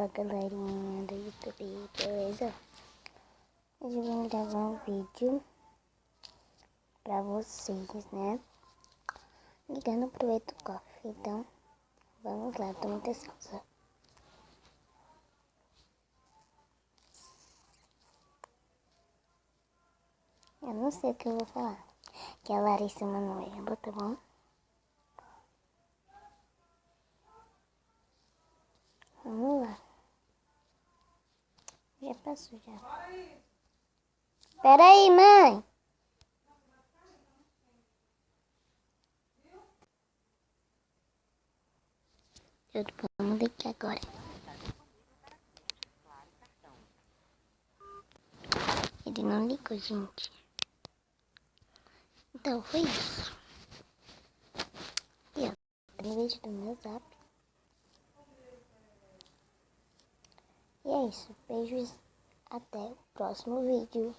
Fala galerinha do YouTube, beleza? Hoje eu vim gravar um vídeo pra vocês, né? Ligando pro Eto Coffee. Então, vamos lá, tô muito ansiosa. Eu não sei o que eu vou falar. Que é a Larissa Manoela, tá bom? Vamos lá. Já passou, já. Pera aí, mãe! Vamos daqui agora. Ele não ligou, gente. Então, foi isso. E ó, tem vídeo do meu zap. E é isso. Beijos. Até o próximo vídeo.